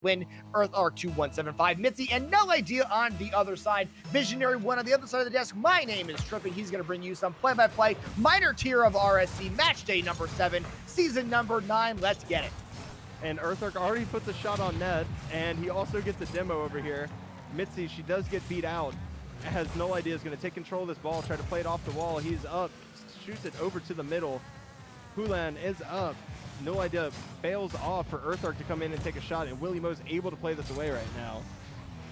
win. Earth Arc 2175, Mitzi, and No Idea on the other side. Visionary One on the other side of the desk. My name is Tripping. He's going to bring you some play-by-play minor tier of RSC match day number 7, season number 9. Let's get it. And Earth Arc already puts a shot on net, and he also gets a demo over here. Mitzi, she does get beat out. Has No Idea is going to take control of this ball, try to play it off the wall. He's up, shoots it over to the middle. Hulan is up. No Idea bails off for Earth Arc to come in and take a shot, and Willie Mo's able to play this away right now.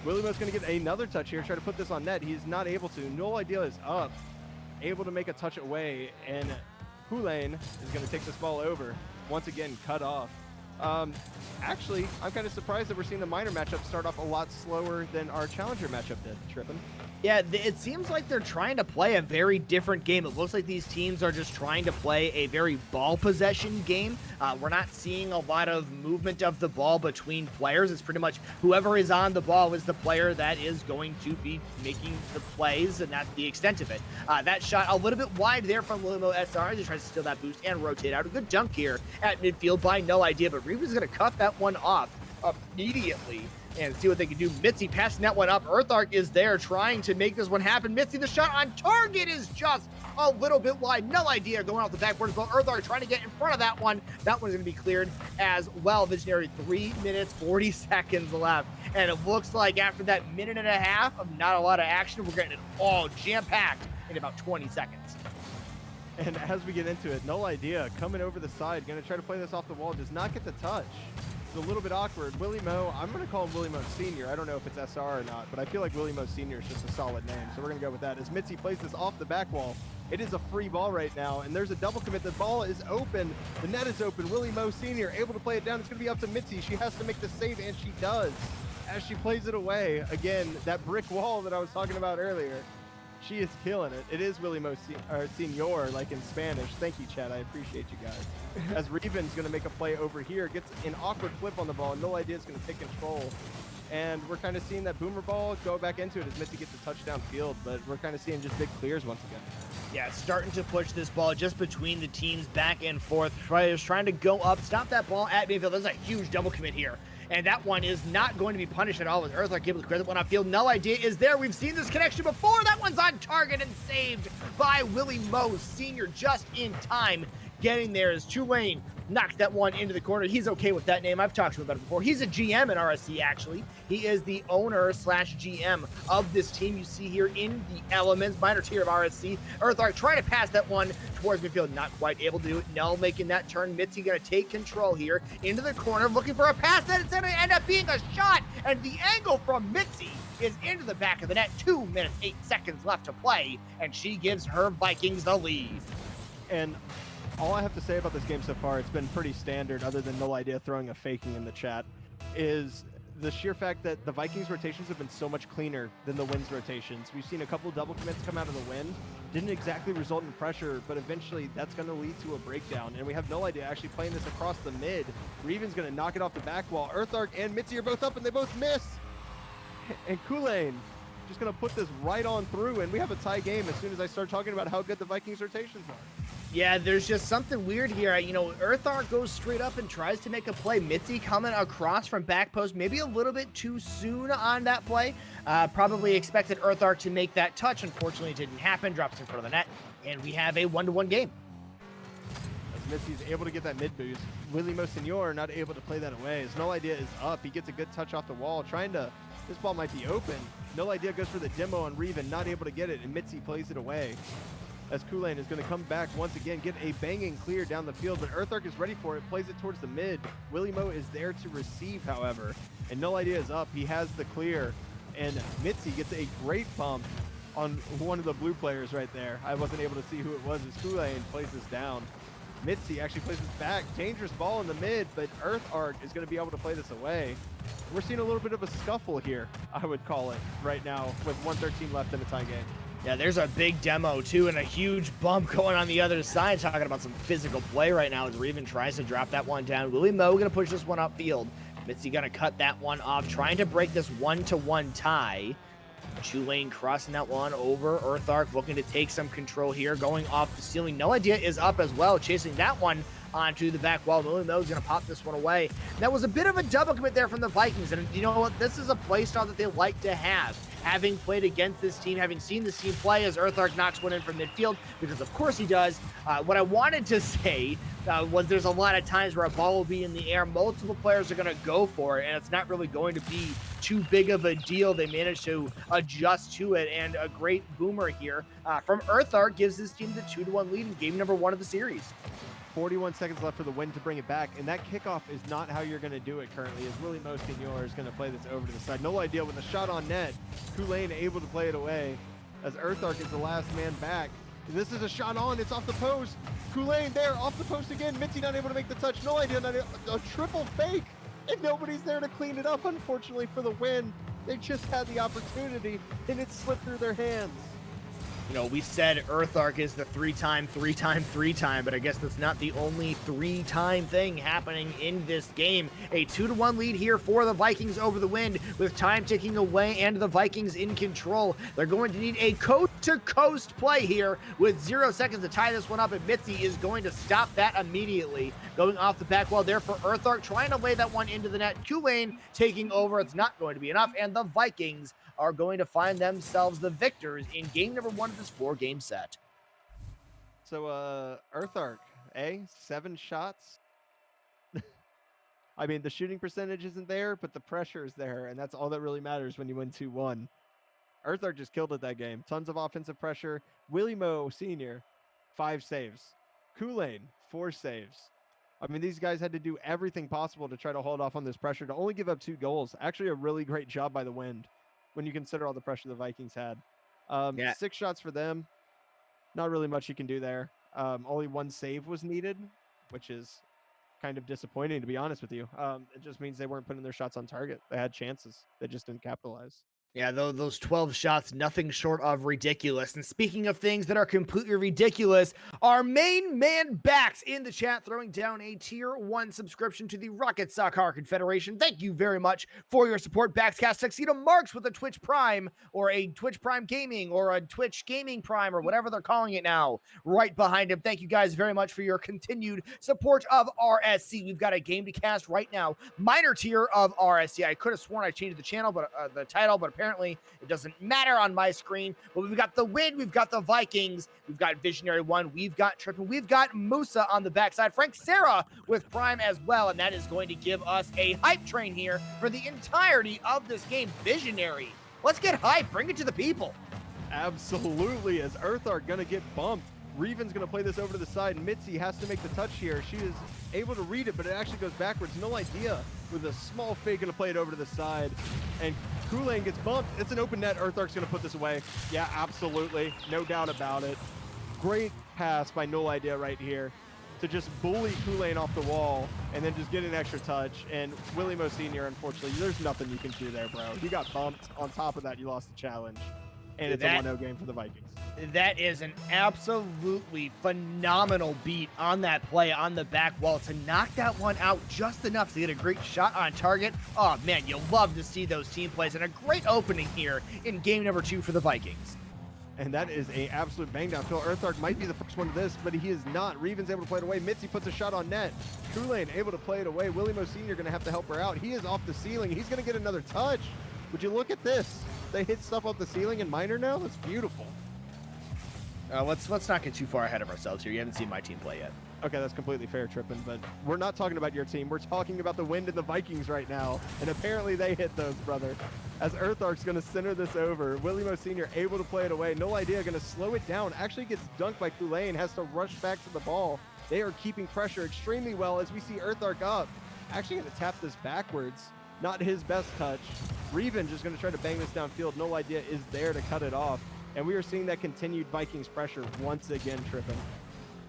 Willie Mo's going to get another touch here, try to put this on net. He's not able to. No Idea is up, able to make a touch away, and Hulan is going to take this ball over. Once again, cut off. Actually, I'm kind of surprised that we're seeing the minor matchup start off a lot slower than our challenger matchup did, Trippin'. Yeah, it seems like they're trying to play a very different game. It looks like these teams are just trying to play a very ball possession game. We're not seeing a lot of movement of the ball between players. It's pretty much whoever is on the ball is the player that is going to be making the plays, and that's the extent of it. That shot a little bit wide there from Limo SR as he tries to steal that boost and rotate out. A good dunk here at midfield by No Idea, but Reva's going to cut that one off immediately and see what they can do. Mitzi passing that one up. Earth Arc is there trying to make this one happen. Mitzi, the shot on target is just a little bit wide. No Idea going off the backboard as well. Earth Arc trying to get in front of that one. That one's going to be cleared as well. Visionary, 3 minutes, 40 seconds left. And it looks like after that minute and a half of not a lot of action, we're getting it all jam-packed in about 20 seconds. And as we get into it, No Idea coming over the side, going to try to play this off the wall, does not get the touch. It's a little bit awkward. Willie Mo, I'm going to call him Willie Mo Sr. I don't know if it's SR or not, but I feel like Willie Mo Sr. is just a solid name, so we're going to go with that. As Mitzi plays this off the back wall, it is a free ball right now, and there's a double commit. The ball is open. The net is open. Willie Mo Sr. able to play it down. It's going to be up to Mitzi. She has to make the save, and she does. As she plays it away, again, that brick wall that I was talking about earlier, she is killing it. It is Willie Mo Senior, like in Spanish. Thank you, Chad. I appreciate you guys. As Reven's going to make a play over here, gets an awkward flip on the ball. No Idea is going to take control. And we're kind of seeing that boomer ball go back into it as Mitzi gets a touchdown field, but we're kind of seeing just big clears once again. Yeah, starting to push this ball just between the teams back and forth. Players trying to go up, stop that ball at midfield. There's a huge double commit here. And that one is not going to be punished at all with Earth Arc able to clear that one off field. No Idea is there. We've seen this connection before. That one's on target and saved by Willie Mo Sr. just in time. Getting there as Tulane knocks that one into the corner. He's okay with that name. I've talked to him about it before. He's a GM in RSC, actually. He is the owner / GM of this team you see here in the Elements, minor tier of RSC. Earth Arc trying to pass that one towards midfield, not quite able to do it. No, making that turn. Mitzi going to take control here into the corner, looking for a pass that is going to end up being a shot. And the angle from Mitzi is into the back of the net. 2 minutes, 8 seconds left to play, and she gives her Vikings the lead. And all I have to say about this game so far, it's been pretty standard other than No Idea throwing a faking in the chat, is the sheer fact that the Vikings rotations have been so much cleaner than the Wind's rotations. We've seen a couple double commits come out of the Wind. Didn't exactly result in pressure, but eventually that's going to lead to a breakdown. And we have No Idea actually playing this across the mid. Reven's going to knock it off the back wall. Earth Arc and Mitzi are both up and they both miss. And Kool-Aid just going to put this right on through, and we have a tie game as soon as I start talking about how good the Vikings rotations are. Yeah, there's just something weird here. You know, Earth Arc goes straight up and tries to make a play. Mitzi coming across from back post, maybe a little bit too soon on that play. Probably expected Earth Arc to make that touch. Unfortunately, it didn't happen. Drops in front of the net, and we have a 1-1 game. As Mitzi's able to get that mid boost, Willie Mo Senior not able to play that away. As No Idea is up, he gets a good touch off the wall, trying to. This ball might be open. No Idea goes for the demo on Reven, not able to get it, and Mitzi plays it away. As Kool-Aid is going to come back once again, get a banging clear down the field, but Earth Arc is ready for it, plays it towards the mid. Willie Mo is there to receive, however, and No Idea is up. He has the clear, and Mitzi gets a great bump on one of the blue players right there. I wasn't able to see who it was as Kool-Aid plays this down. Mitzi actually plays this back. Dangerous ball in the mid, but Earth Arc is going to be able to play this away. We're seeing a little bit of a scuffle here, I would call it, right now with 1:13 left in the tie game. Yeah, there's a big demo, too, and a huge bump going on the other side. Talking about some physical play right now as Reven tries to drop that one down. Willie Mo going to push this one upfield. Mitzi going to cut that one off, trying to break this 1-1 tie. Tulane crossing that one over. Earth Arc looking to take some control here, going off the ceiling. No Idea is up as well, chasing that one onto the back wall. Willie Mo's going to pop this one away. And that was a bit of a double commit there from the Vikings. And you know what? This is a play style that they like to have. Having played against this team, having seen this team play as Earthark knocks one in from midfield, because of course he does. What I wanted to say was there's a lot of times where a ball will be in the air, multiple players are going to go for it, and it's not really going to be too big of a deal. They managed to adjust to it, and a great boomer here from Earthark gives his team the 2-1 lead in game number 1 of the series. 41 seconds left for the win to bring it back, and that kickoff is not how you're going to do it currently, as Willie Mo Senior is going to play this over to the side. No idea with a shot on net. Kool-Aid able to play it away as Earthark is the last man back. And this is a shot on, it's off the post. Kool-Aid there, off the post again. Mitzi not able to make the touch. No idea, a triple fake, and nobody's there to clean it up, unfortunately, for the win. They just had the opportunity, and it slipped through their hands. You know, we said Earthark is the three-time, but I guess that's not the only three-time thing happening in this game. A 2-1 lead here for the Vikings over the Wind, with time ticking away and the Vikings in control. They're going to need a coast-to-coast play here with 0 seconds to tie this one up, and Mitzi is going to stop that immediately. Going off the back wall there for Earthark, trying to lay that one into the net. Kool-Aid taking over. It's not going to be enough, and the Vikings are going to find themselves the victors in game number 1 of this 4-game set. So, Earthark, 7 shots? I mean, the shooting percentage isn't there, but the pressure is there, and that's all that really matters when you win 2-1. Earthark just killed it that game. Tons of offensive pressure. Willie Mo Sr., 5 saves. Kool-Aid, 4 saves. I mean, these guys had to do everything possible to try to hold off on this pressure, to only give up 2 goals. Actually, a really great job by the Wind when you consider all the pressure the Vikings had. 6 shots for them. Not really much you can do there. Only 1 save was needed, which is kind of disappointing, to be honest with you. It just means they weren't putting their shots on target. They had chances. They just didn't capitalize. Yeah, those 12 shots, nothing short of ridiculous. And speaking of things that are completely ridiculous, our main man Bax in the chat throwing down a tier 1 subscription to the Rocket Soccer Confederation. Thank you very much for your support. Baxcast Tuxedo Marks with a Twitch Prime, or a Twitch Prime Gaming, or a Twitch Gaming Prime, or whatever they're calling it now, right behind him. Thank you guys very much for your continued support of RSC. We've got a game to cast right now, minor tier of RSC. I could have sworn I changed the channel, but the title, but apparently it doesn't matter on my screen. But we've got the Wind, we've got the Vikings, we've got Visionary 1, we've got Trippin', we've got Musa on the backside, Frank Serra with Prime as well, and that is going to give us a hype train here for the entirety of this game. Visionary, let's get hype, bring it to the people. Absolutely, as Earthark gonna get bumped. Reven's gonna play this over to the side, and Mitzi has to make the touch here. She is able to read it, but it actually goes backwards. No idea. With a small fake, gonna play it over to the side, and Kool-Aid gets bumped. It's an open net. Earthark's gonna put this away. Yeah, absolutely, no doubt about it. Great pass by No Idea right here to just bully Kool-Aid off the wall and then just get an extra touch. And Willie Mo Sr., unfortunately, there's nothing you can do there, bro. You got bumped. On top of that, you lost the challenge, and it's a 1-0 game for the Vikings. That is an absolutely phenomenal beat on that play on the back wall to knock that one out just enough to get a great shot on target. Oh, man, you love to see those team plays, and a great opening here in game number 2 for the Vikings. And that is an absolute bang down. Phil Earthark might be the first one to this, but he is not. Reven's able to play it away. Mitzi puts a shot on net. Kool-Aid able to play it away. Willie Mo Sr. going to have to help her out. He is off the ceiling. He's going to get another touch. Would you look at this? They hit stuff off the ceiling in minor now? That's beautiful. Let's not get too far ahead of ourselves here. You haven't seen my team play yet. Okay, that's completely fair, Trippin', but we're not talking about your team. We're talking about the Wind and the Vikings right now, and apparently they hit those, brother. As Earthark's going to center this over. Willie Mo Sr. able to play it away. No Idea going to slow it down. Actually gets dunked by Kool-Aid and has to rush back to the ball. They are keeping pressure extremely well as we see Earthark up. Actually going to tap this backwards. Not his best touch. Reven just going to try to bang this downfield. No Idea is there to cut it off. And we are seeing that continued Vikings pressure once again, Trippin'.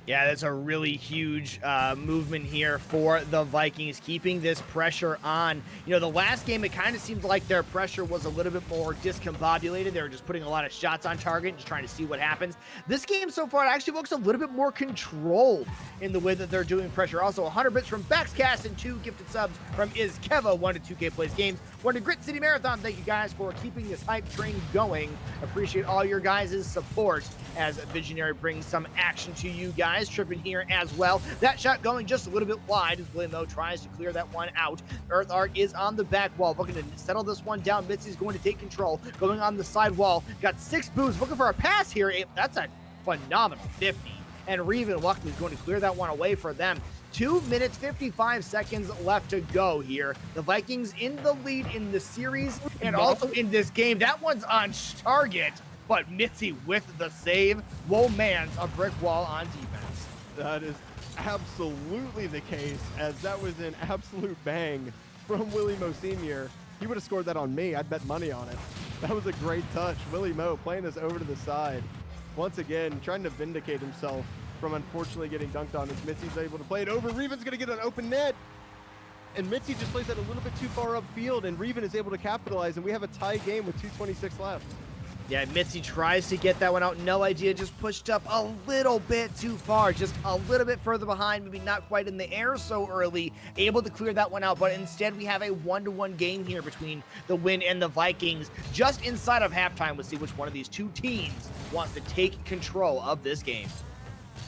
Yeah, that's a really huge movement here for the Vikings, keeping this pressure on. You know, the last game, it kind of seemed like their pressure was a little bit more discombobulated. They were just putting a lot of shots on target, just trying to see what happens. This game so far, it actually looks a little bit more controlled in the way that they're doing pressure. Also, 100 bits from Baxcast and 2 gifted subs from Izkeva, 1 to 2K Plays Games. 1 to Grit City Marathon. Thank you guys for keeping this hype train going. Appreciate all your guys' support as Visionary brings some action to you guys. tries tripping here as well. That shot going just a little bit wide as Willie Mo tries to clear that one out. Earth Arc is on the back wall, looking to settle this one down. Mitzi's going to take control, going on the side wall. Got 6 boosts, looking for a pass here. That's a phenomenal 50. And Reven luckily is going to clear that one away for them. 2 minutes, 55 seconds left to go here. The Vikings in the lead in the series and also in this game. That one's on target, but Mitzi with the save. Womans a brick wall on defense. That is absolutely the case, as that was an absolute bang from Willie Mo Sr. He would have scored that on me. I'd bet money on it. That was a great touch. Willie Mo playing this over to the side. Once again, trying to vindicate himself from unfortunately getting dunked on, as Mitzi's able to play it over. Reven's going to get an open net. And Mitzi just plays that a little bit too far upfield, and Reven is able to capitalize, and we have a tie game with 2:26 left. Yeah, Mitzi tries to get that one out. No idea, just pushed up a little bit too far, just a little bit further behind, maybe not quite in the air so early, able to clear that one out. But instead, we have a 1-1 game here between the Wind and the Vikings. Just inside of halftime, we'll see which one of these two teams wants to take control of this game.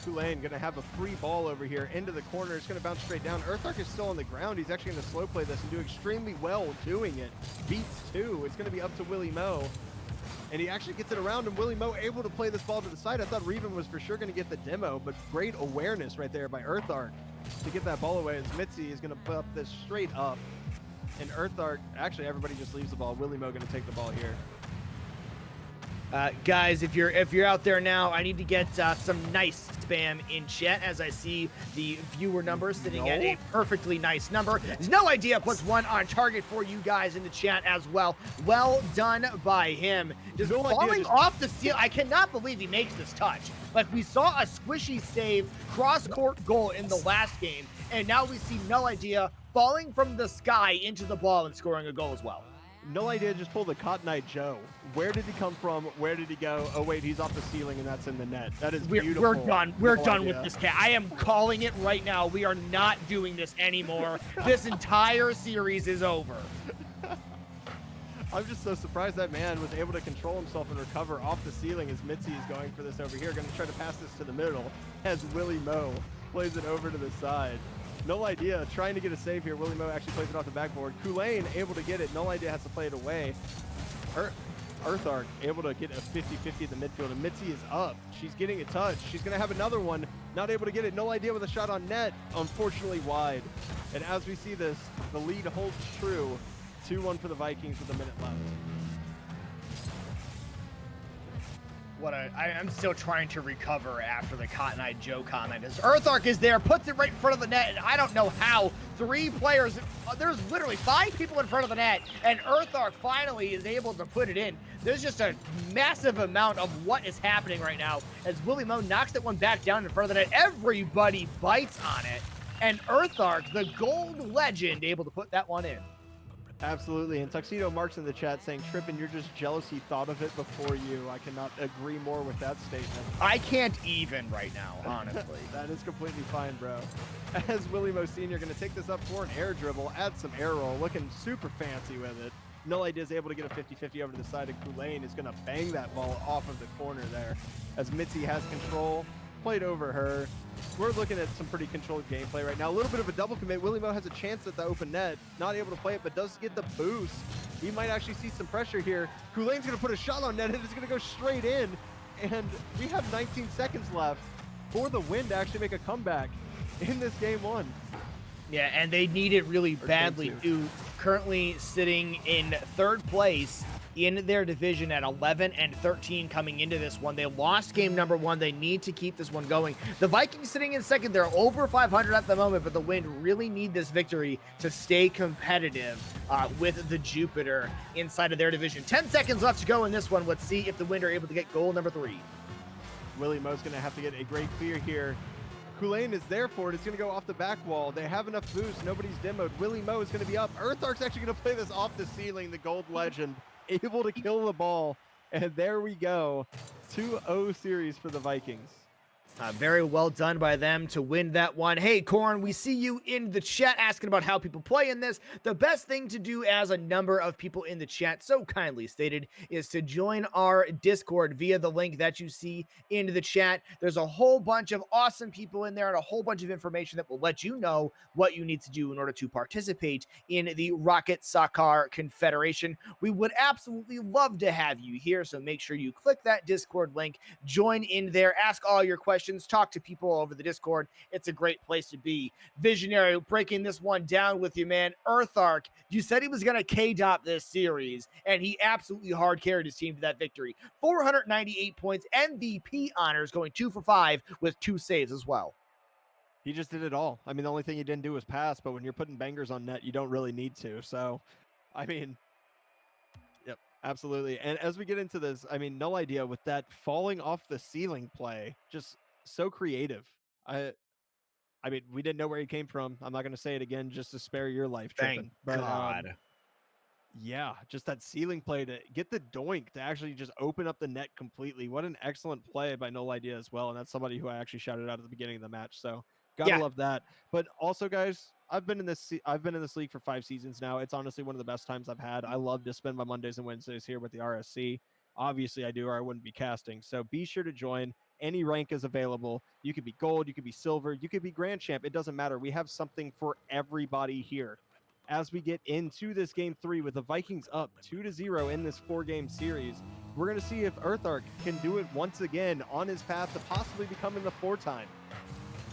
Tulane going to have a free ball over here into the corner. It's going to bounce straight down. Earthark is still on the ground. He's actually going to slow play this and do extremely well doing it. Beats 2. It's going to be up to Willie Mo. And he actually gets it around, and Willie Mo able to play this ball to the side. I thought Reven was for sure going to get the demo, but great awareness right there by Earthark to get that ball away, as Mitzi is going to put up this straight up. And Earthark, actually everybody just leaves the ball. Willie Mo going to take the ball here. Guys, if you're out there now, I need to get some nice spam in chat, as I see the viewer number sitting at a perfectly nice number. There's no idea puts one on target for you guys in the chat as well. Well done by him. Just falling off the ceiling. I cannot believe he makes this touch. Like, we saw a squishy save, cross-court goal in the last game, and now we see No Idea falling from the sky into the ball and scoring a goal as well. No Idea just pulled a Cotton Eye Joe. Where did he come from? Where did he go? Oh, wait, he's off the ceiling, and that's in the net. That is beautiful. We're done. We're done with this cat. I am calling it right now. We are not doing this anymore. This entire series is over. I'm just so surprised that man was able to control himself and recover off the ceiling, as Mitzi is going for this over here. Going to try to pass this to the middle as Willie Mo plays it over to the side. No Idea trying to get a save here. Willie Mo actually plays it off the backboard. Kulane able to get it. No Idea has to play it away. Earthark able to get a 50-50 in the midfield, and Mitzi is up. She's getting a touch. She's going to have another one. Not able to get it. No Idea with a shot on net. Unfortunately wide. And as we see this, the lead holds true. 2-1 for the Vikings with a minute left. I'm still trying to recover after the Cotton Eye Joe comment. As Earthark is there, puts it right in front of the net, and I don't know how. 3 players, there's literally 5 people in front of the net, and Earthark finally is able to put it in. There's just a massive amount of what is happening right now as Willie Mo knocks that one back down in front of the net. Everybody bites on it, and Earthark, the gold legend, able to put that one in. Absolutely, and Tuxedo Marks in the chat saying, Trippin, you're just jealous he thought of it before you. I cannot agree more with that statement. I can't even right now, honestly. That is completely fine, bro. As Willie Mo Sr. going to take this up for an air dribble, add some air roll, looking super fancy with it. No Idea is able to get a 50-50 over to the side, and Kulane is going to bang that ball off of the corner there. As Mitzi has control, played over her. We're looking at some pretty controlled gameplay right now. A little bit of a double commit. Willie Mo has a chance at the open net. Not able to play it, but does get the boost. He might actually see some pressure here. Kulane's going to put a shot on net, and it's going to go straight in. And we have 19 seconds left for the Wind to actually make a comeback in this game 1. Yeah, and they need it really badly, too. Currently sitting in 3rd place in their division at 11-13 coming into this one. They lost game number 1. They need to keep this one going. The Vikings sitting in 2nd. They're over 500 at the moment, but the Wind really need this victory to stay competitive with the Jupiter inside of their division. 10 seconds left to go in this one. Let's see if the Wind are able to get goal number 3. Willie Mo's going to have to get a great clear here. Kulane is there for it. It's going to go off the back wall. They have enough boost. Nobody's demoed. Willie Mo is going to be up. Earthark's actually going to play this off the ceiling, the gold legend. Able to kill the ball, and there we go. 2-0 series for the Vikings. Very well done by them to win that one. Hey, Corn, we see you in the chat asking about how people play in this. The best thing to do, as a number of people in the chat so kindly stated, is to join our Discord via the link that you see in the chat. There's a whole bunch of awesome people in there and a whole bunch of information that will let you know what you need to do in order to participate in the Rocket Soccer Confederation. We would absolutely love to have you here, so make sure you click that Discord link, join in there, ask all your questions, talk to people over the Discord. It's a great place to be. Visionary, breaking this one down with you, man. Earthark, you said he was going to K-dop this series, and he absolutely hard carried his team to that victory. 498 points, MVP honors, going 2 for 5 with 2 saves as well. He just did it all. I mean, the only thing he didn't do was pass, but when you're putting bangers on net, you don't really need to. So, I mean, yep, absolutely. And as we get into this, I mean, no idea with that falling off the ceiling play, just so creative. I mean, we didn't know where he came from. I'm not going to say it again just to spare your life tripping. Thank God. Yeah, just that ceiling play to get the doink to actually just open up the net completely. What an excellent play by No Idea as well. And that's somebody who I actually shouted out at the beginning of the match. So gotta love that. But also, guys, I've been in this league for 5 seasons now. It's honestly one of the best times I've had. I love to spend my Mondays and Wednesdays here with the RSC. Obviously, I do, or I wouldn't be casting. So be sure to join. Any rank is available. You could be gold, you could be silver, you could be grand champ. It doesn't matter. We have something for everybody here. As we get into this game 3 with the Vikings up 2-0 in this 4-game series, we're going to see if Earthark can do it once again on his path to possibly becoming the 4-time.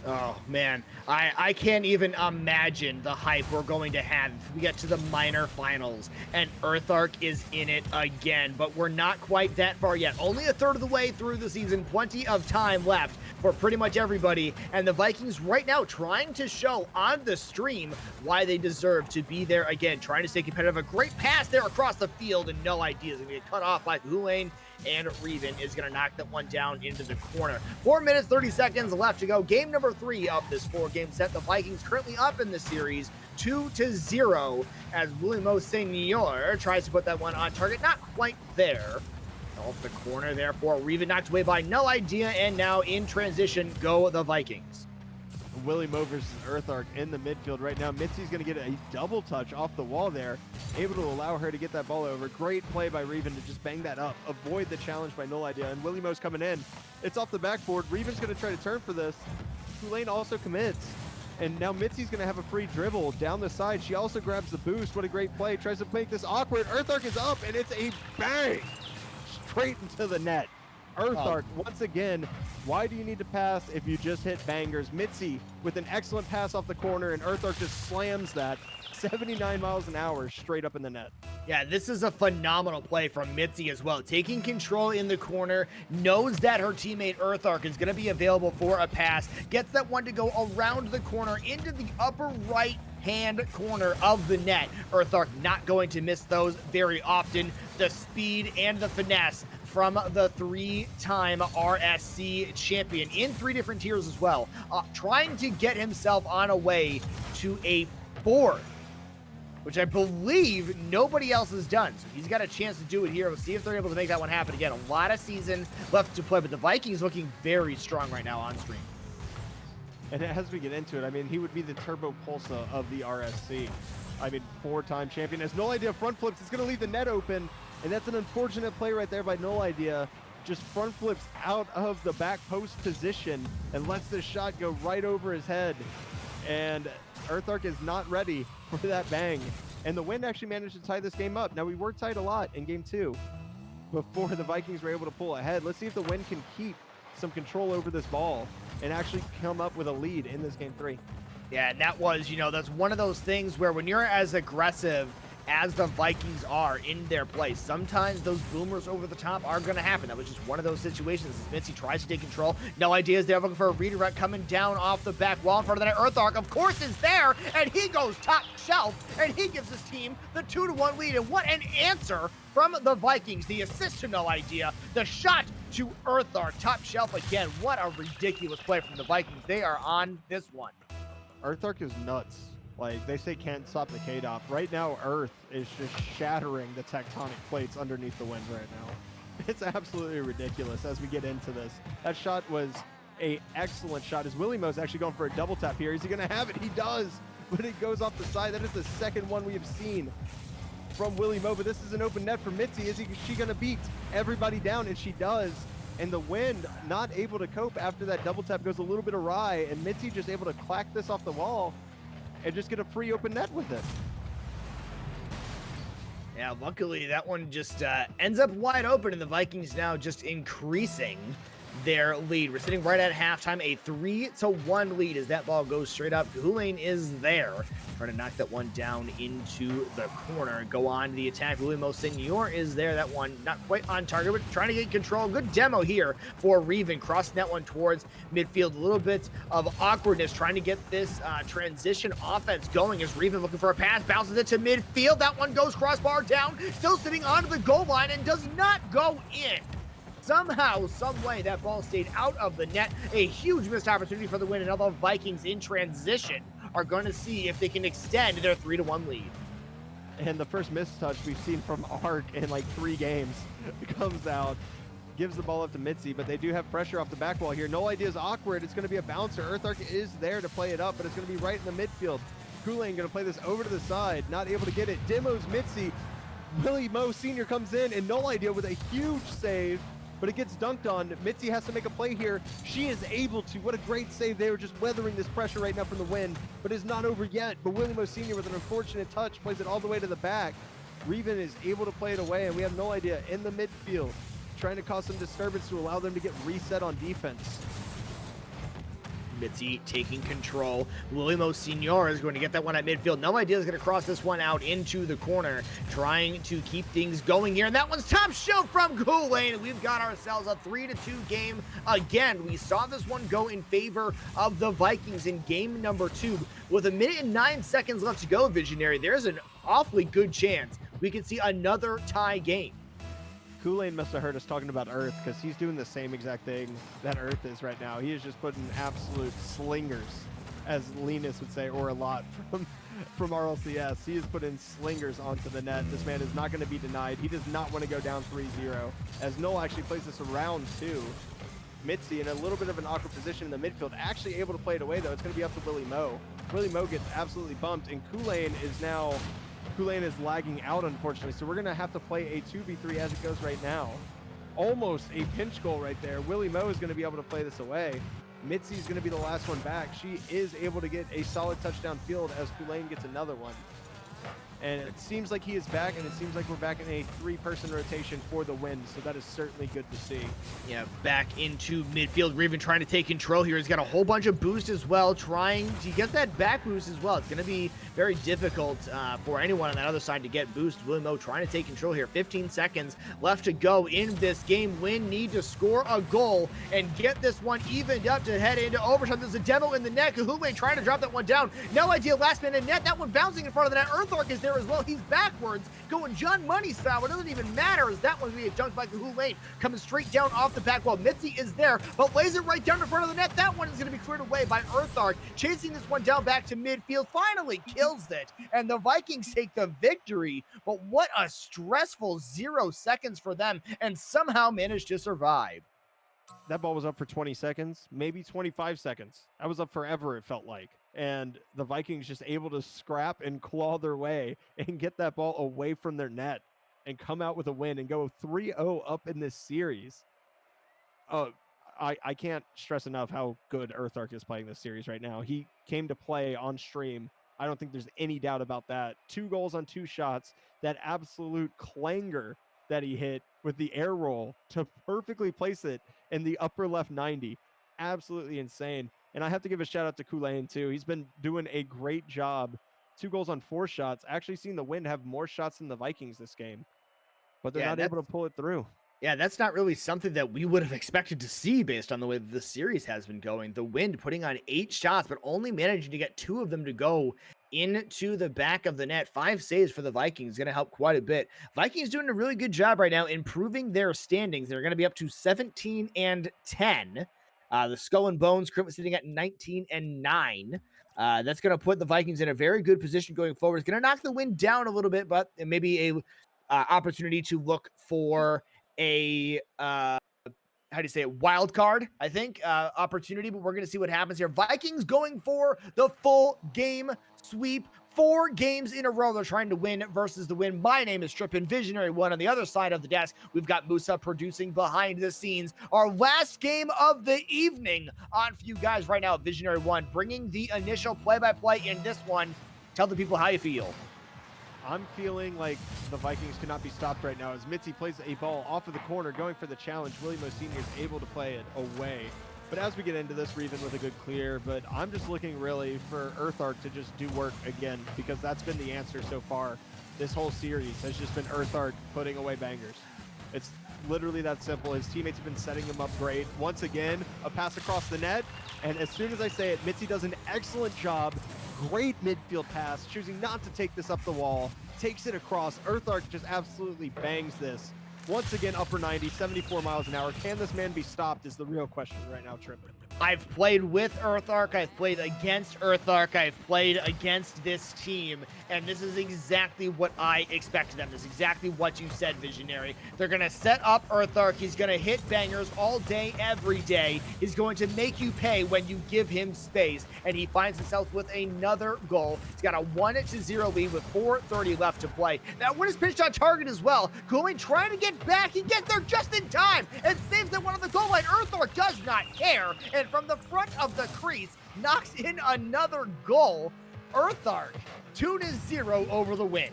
Oh, man. I can't even imagine the hype we're going to have if we get to the minor finals and Earthark is in it again. But we're not quite that far yet. Only a third of the way through the season. Plenty of time left for pretty much everybody. And the Vikings right now trying to show on the stream why they deserve to be there again. Trying to stay competitive. A great pass there across the field, and No Idea is going to get cut off by Hulain. And Reven is going to knock that one down into the corner. 4 minutes, 30 seconds left to go. Game number 3 of this 4-game set. The Vikings currently up in the series 2-0 as Williamo Senior tries to put that one on target. Not quite there. Off the corner there for Reven, knocked away by No Idea, and now in transition go the Vikings. Williamo versus Earthark in the midfield right now. Mitzi's going to get a double touch off the wall there, able to allow her to get that ball over. Great play by Reven to just bang that up, avoid the challenge by No Idea, and Williamo's coming in. It's off the backboard. Reven's going to try to turn for this. Tulane also commits, and now Mitzi's going to have a free dribble down the side. She also grabs the boost. What a great play. Tries to make this awkward. Earthark is up, and it's a bang straight into the net. Earthark, once again, why do you need to pass if you just hit bangers? Mitzi with an excellent pass off the corner, and Earthark just slams that 79 miles an hour straight up in the net. Yeah, this is a phenomenal play from Mitzi as well. Taking control in the corner, knows that her teammate Earthark is going to be available for a pass, gets that one to go around the corner into the upper right hand corner of the net. Earthark not going to miss those very often. The speed and the finesse from the 3-time RSC champion in 3 different tiers as well, trying to get himself on a way to a 4th, which I believe nobody else has done. So he's got a chance to do it here. We'll see if they're able to make that one happen again. A lot of season left to play, but the Vikings looking very strong right now on stream. And as we get into it, I mean, he would be the Turbo Pulsa of the RSC. I mean, 4-time champion. Has No Idea front flips. It's going to leave the net open. And that's an unfortunate play right there by No Idea. Just front flips out of the back post position and lets this shot go right over his head. And Earthark is not ready for that bang. And the Wind actually managed to tie this game up. Now, we were tied a lot in game 2 before the Vikings were able to pull ahead. Let's see if the Wind can keep some control over this ball and actually come up with a lead in this game 3. Yeah, and that was, that's one of those things where when you're as aggressive as the Vikings are in their play, sometimes those boomers over the top are going to happen. That was just one of those situations as Mitzi tries to take control. No Idea is there looking for a redirect coming down off the back wall in front of the net. Earthark, of course, is there, and he goes top shelf, and he gives his team the 2-1 lead. And what an answer from the Vikings. The assist to No Idea, the shot to Earthark, top shelf again. What a ridiculous play from the Vikings. They are on this one. Earthark is nuts. Like, they say can't stop the K-Dop. Right now, Earth is just shattering the tectonic plates underneath the Wind right now. It's absolutely ridiculous as we get into this. That shot was a excellent shot. Is Willie Mo's actually going for a double tap here? Is he going to have it? He does, but it goes off the side. That is the second one we have seen from Willie Mo, but this is an open net for Mitzi. Is she going to beat everybody down? And she does. And the wind not able to cope after that double tap goes a little bit awry, and Mitzi just able to clack this off the wall and just get a free open net with it. Yeah, luckily that one just ends up wide open, and the Vikings now just increasing their lead. We're sitting right at halftime, a 3-1 lead as that ball goes straight up. Ghoulain is there, trying to knock that one down into the corner. Go on to the attack. Willie Mo Senor is there. That one not quite on target, but trying to get control. Good demo here for Reven, crossing that one towards midfield. A little bit of awkwardness trying to get this transition offense going as Reven looking for a pass, bounces it to midfield. That one goes crossbar down, still sitting onto the goal line and does not go in. Somehow, some way, that ball stayed out of the net. A huge missed opportunity for the win, and now the Vikings in transition are going to see if they can extend their 3-1 lead. And the first mistouch we've seen from Ark in like 3 games comes out, gives the ball up to Mitzi, but they do have pressure off the back wall here. No idea is awkward. It's going to be a bouncer. Earthark is there to play it up, but it's going to be right in the midfield. Ghoulain going to play this over to the side, not able to get it. Demos Mitzi. Willie Mo Sr. comes in, and No Idea with a huge save, but it gets dunked on. Mitzi has to make a play here. She is able to. What a great save. They were just weathering this pressure right now from the wind, but it's not over yet. But Willie Mo Sr. with an unfortunate touch plays it all the way to the back. Reven is able to play it away, and we have No Idea in the midfield, trying to cause some disturbance to allow them to get reset on defense. Mitzi taking control. Willie Mo Sr. is going to get that one at midfield. No Idea is going to cross this one out into the corner, trying to keep things going here. And that one's top shelf from Ghoulain. We've got ourselves a 3-2 game again. We saw this one go in favor of the Vikings in game number 2. With 1 minute and 9 seconds left to go, Visionary, there's an awfully good chance we could see another tie game. Ghoulain must have heard us talking about Earth, because he's doing the same exact thing that Earth is right now. He is just putting absolute slingers, as Linus would say, or a lot from RLCS. He is putting slingers onto the net. This man is not going to be denied. He does not want to go down 3-0, as Noel actually plays this around 2. Mitzi in a little bit of an awkward position in the midfield, actually able to play it away, though. It's going to be up to Willie Mo. Willie Mo gets absolutely bumped, and Ghoulain is lagging out, unfortunately, so we're going to have to play a 2v3 as it goes right now. Almost a pinch goal right there. Willie Mo is going to be able to play this away. Mitzi is going to be the last one back. She is able to get a solid touchdown field as Ghoulain gets another one. And it seems like he is back, and it seems like we're back in a 3-person rotation for the win, so that is certainly good to see. Yeah, back into midfield. Reven trying to take control here. He's got a whole bunch of boost as well, trying to get that back boost as well. It's going to be very difficult for anyone on that other side to get boost. Willie Mo trying to take control here. 15 seconds left to go in this game. Win need to score a goal and get this one evened up to head into overtime. There's a demo in the net. Ghoulain trying to drop that one down. No Idea last minute net. That one bouncing in front of the net. Earthark is there as well. He's backwards, going John Money style. It doesn't even matter as that one's being dunked by Ghoulain, coming straight down off the back wall. Mitzi is there, but lays it right down in front of the net. That one is going to be cleared away by Earthark, chasing this one down back to midfield. Finally kills it, and the Vikings take the victory. But what a stressful 0 seconds for them, and somehow managed to survive. That ball was up for 20 seconds, maybe 25 seconds. That was up forever, it felt like. And the Vikings just able to scrap and claw their way and get that ball away from their net and come out with a win and go 3-0 up in this series. I can't stress enough how good Earthark is playing this series right now. He came to play on stream. I don't think there's any doubt about that. 2 goals on 2 shots. That absolute clanger that he hit with the air roll to perfectly place it in the upper left 90. Absolutely insane. And I have to give a shout out to Ghoulain too. He's been doing a great job. 2 goals on 4 shots. Actually seen the Wind have more shots than the Vikings this game, but they're not able to pull it through. Yeah, that's not really something that we would have expected to see based on the way that the series has been going. The Wind putting on 8 shots, but only managing to get 2 of them to go into the back of the net. 5 saves for the Vikings, going to help quite a bit. Vikings doing a really good job right now improving their standings. They're going to be up to 17-10. The Skull and Bones currently sitting at 19-9. That's going to put the Vikings in a very good position going forward. It's going to knock the Wind down a little bit, but maybe a opportunity to look for a how do you say it, wild card, I think, opportunity, but we're going to see what happens here. Vikings going for the full game sweep. 4 games in a row they're trying to win versus the win. My name is Trippin Visionary One. On the other side of the desk, we've got Musa producing behind the scenes. Our last game of the evening on for you guys right now. Visionary One bringing the initial play-by-play in this one. Tell the people how you feel. I'm feeling like the Vikings cannot be stopped right now as Mitzi plays a ball off of the corner, going for the challenge. Willie Mo Sr. is able to play it away. But as we get into this, Reven with a good clear, but I'm just looking really for Earthark to just do work again, because that's been the answer so far. This whole series has just been Earthark putting away bangers. It's literally that simple. His teammates have been setting him up great. Once again, a pass across the net, and as soon as I say it, Mitzi does an excellent job. Great midfield pass, choosing not to take this up the wall, takes it across. Earthark just absolutely bangs this. Once again, upper 90, 74 miles an hour. Can this man be stopped is the real question right now, Trip. I've played with Earthark, I've played against Earthark, I've played against this team, and this is exactly what I expect of them. This is exactly what you said, Visionary. They're going to set up Earthark. He's going to hit bangers all day, every day. He's going to make you pay when you give him space, and he finds himself with another goal. He's got a 1-0 lead with 4:30 left to play. That one is pitched on target as well. Going trying to get back. He gets there just in time and saves that one on the goal line. Earthark does not care, and from the front of the crease, knocks in another goal. Earthark, 2-0 over the Wind.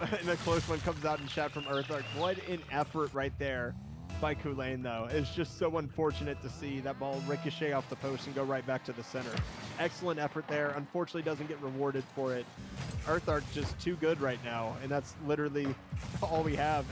And a close one comes out in chat from Earthark. What an effort right there by Kulain, though. It's just so unfortunate to see that ball ricochet off the post and go right back to the center. Excellent effort there. Unfortunately, doesn't get rewarded for it. Earthark just too good right now, and that's literally all we have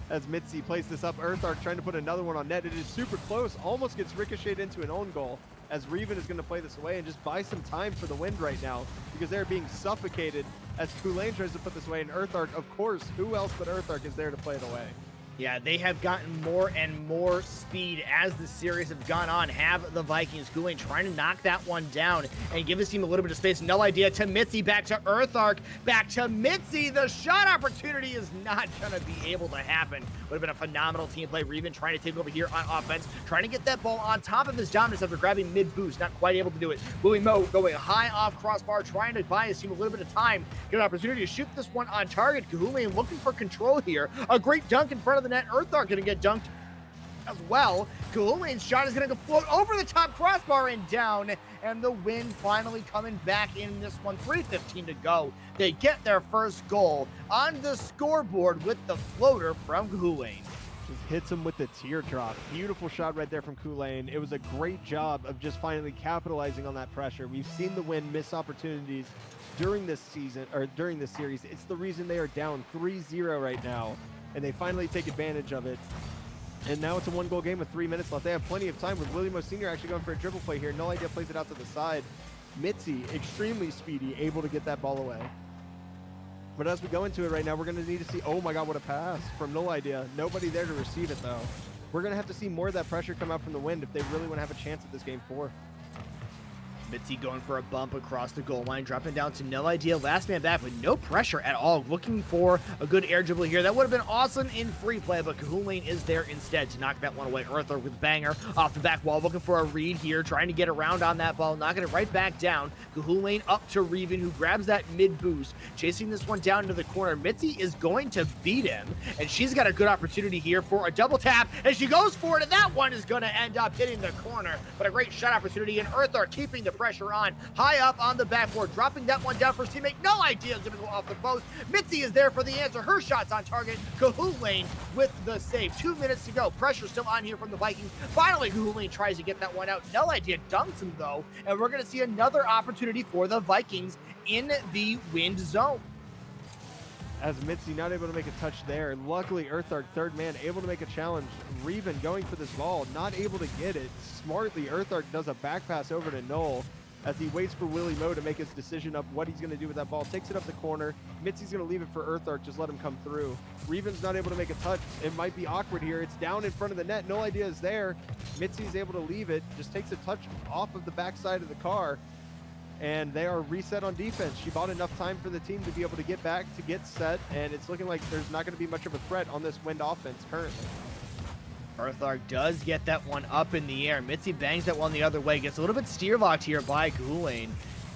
as Mitzi plays this up. Earthark trying to put another one on net. It is super close, almost gets ricocheted into an own goal, as Reven is going to play this away and just buy some time for the Wind right now, because they're being suffocated as Kulain tries to put this away. And Earthark, of course, who else but Earthark is there to play it away? Yeah, they have gotten more and more speed as the series have gone on. Have the Vikings going, trying to knock that one down and give his team a little bit of space. No idea to Mitzi, back to Earthark, back to Mitzi. The shot opportunity is not going to be able to happen. Would have been a phenomenal team play. Reven trying to take over here on offense, trying to get that ball on top of his dominance after grabbing mid-boost. Not quite able to do it. Willie Mo going high off crossbar, trying to buy his team a little bit of time. Get an opportunity to shoot this one on target. Kahuli looking for control here. A great dunk in front of the net. Earthark going to get dunked as well. Kahulian's shot is going to float over the top crossbar and down, and the Wind finally coming back in this one. 3:15 to go. They get their first goal on the scoreboard with the floater from Kahulian. Just hits him with the teardrop. Beautiful shot right there from Kulain. It was a great job of just finally capitalizing on that pressure. We've seen the Wind miss opportunities during this season, or during this series. It's the reason they are down 3-0 right now, and they finally take advantage of it. And now it's a 1-goal game with 3 minutes left. They have plenty of time with Willie Mo Sr. actually going for a dribble play here. No idea, plays it out to the side. Mitzi, extremely speedy, able to get that ball away. But as we go into it right now, we're going to need to see, oh my God, what a pass from No Idea. Nobody there to receive it, though. We're going to have to see more of that pressure come out from the Wind if they really want to have a chance at this game 4. Mitzi going for a bump across the goal line, dropping down to No Idea. Last man back with no pressure at all. Looking for a good air dribble here. That would have been awesome in free play, but Kahulain is there instead to knock that one away. Earthark with banger off the back wall, looking for a read here, trying to get around on that ball, knocking it right back down. Kahulain up to Reven, who grabs that mid boost, chasing this one down to the corner. Mitzi is going to beat him, and she's got a good opportunity here for a double tap, and she goes for it, and that one is going to end up hitting the corner. But a great shot opportunity, and Earthark keeping the pressure on, high up on the backboard, dropping that one down for his teammate. No Idea is going to go off the post. Mitzi is there for the answer. Her shot's on target. Kahulain with the save. 2 minutes to go. Pressure still on here from the Vikings. Finally, Kahulain tries to get that one out. No Idea dunks him, though, and we're going to see another opportunity for the Vikings in the Wind zone. As Mitzi not able to make a touch there. Luckily, Earthark, third man, able to make a challenge. Reven going for this ball, not able to get it. Smartly, Earthark does a back pass over to Noel as he waits for Willie Mo to make his decision of what he's going to do with that ball. Takes it up the corner. Mitzi's going to leave it for Earthark, just let him come through. Reven's not able to make a touch. It might be awkward here. It's down in front of the net. No Idea is there. Mitzi's able to leave it, just takes a touch off of the backside of the car, and they are reset on defense. She bought enough time for the team to be able to get back, to get set, and it's looking like there's not going to be much of a threat on this Wind offense currently. Earthark does get that one up in the air. Mitzi bangs that one the other way. Gets a little bit steer locked here by Kool-Aid.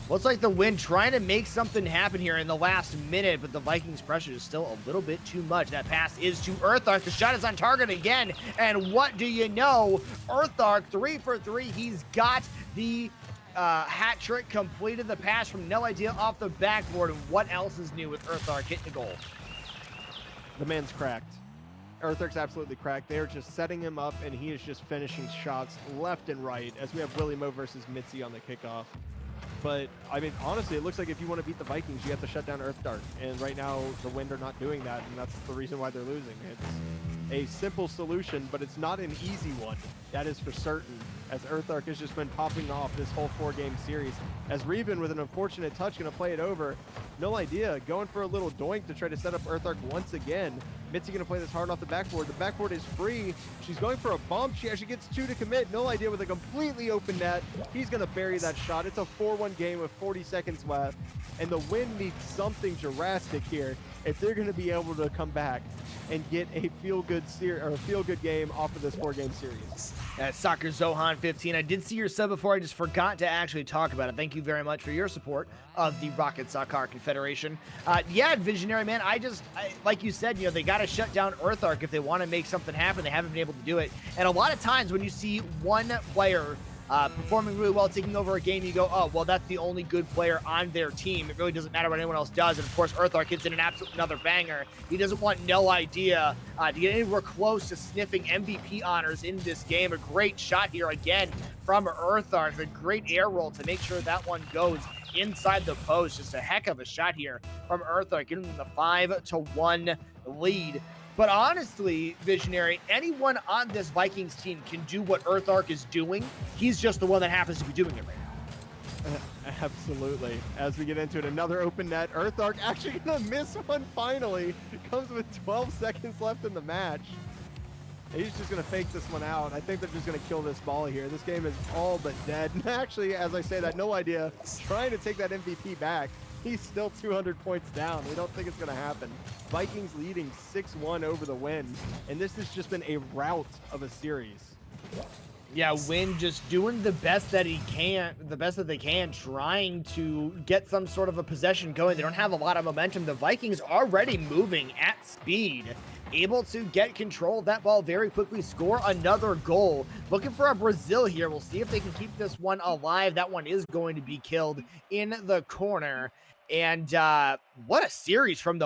Looks like the Wind trying to make something happen here in the last minute, but the Vikings pressure is still a little bit too much. That pass is to Earthark. The shot is on target again. And what do you know? Earthark 3 for 3. He's got the hat trick, completed the pass from No Idea off the backboard. And what else is new with Earthark hitting the goal? The man's cracked. Earthark's absolutely cracked. They're just setting him up, and he is just finishing shots left and right as we have Willie Mo versus Mitzi on the kickoff. But, I mean, honestly, it looks like if you want to beat the Vikings, you have to shut down Earthark. And right now, the Wind are not doing that, and that's the reason why they're losing. It's a simple solution, but it's not an easy one. That is for certain, as Earthark has just been popping off this whole 4-game series. As Reven, with an unfortunate touch, going to play it over. No Idea, going for a little doink to try to set up Earthark once again. Mitzi going to play this hard off the backboard. The backboard is free. She's going for a bump. She actually gets 2 to commit. No Idea with a completely open net. He's going to bury that shot. It's a 4-1 game with 40 seconds left. And the Wind needs something drastic here if they're going to be able to come back and get a feel-good game off of this 4-game series. Soccer Zohan 15. I did see your sub before. I just forgot to actually talk about it. Thank you very much for your support of the Rocket Soccer Confederation. Yeah, Visionary, man, like you said, you know, they got to shut down Earthark if they want to make something happen. They haven't been able to do it. And a lot of times when you see one player performing really well, taking over a game, you go, oh, well, that's the only good player on their team. It really doesn't matter what anyone else does. And of course, Earthark hits in an absolute another banger. He doesn't want No Idea to get anywhere close to sniffing MVP honors in this game. A great shot here again from Earthark. A great air roll to make sure that one goes inside the post. Just a heck of a shot here from Earthark, getting them the 5-1 lead. But honestly, Visionary, anyone on this Vikings team can do what Earthark is doing. He's just the one that happens to be doing it right now. Absolutely. As we get into it, another open net. Earthark actually going to miss one finally. Comes with 12 seconds left in the match. He's just going to fake this one out. I think they're just going to kill this ball here. This game is all but dead. And actually, as I say that, No Idea trying to take that MVP back. He's still 200 points down. We don't think it's going to happen. Vikings leading 6-1 over the Wind, and this has just been a rout of a series. Yeah, Wind just doing the best that he can, the best that they can, trying to get some sort of a possession going. They don't have a lot of momentum. The Vikings already moving at speed, able to get control of that ball very quickly, score another goal. Looking for a Brazil here. We'll see if they can keep this one alive. That one is going to be killed in the corner. And what a series from the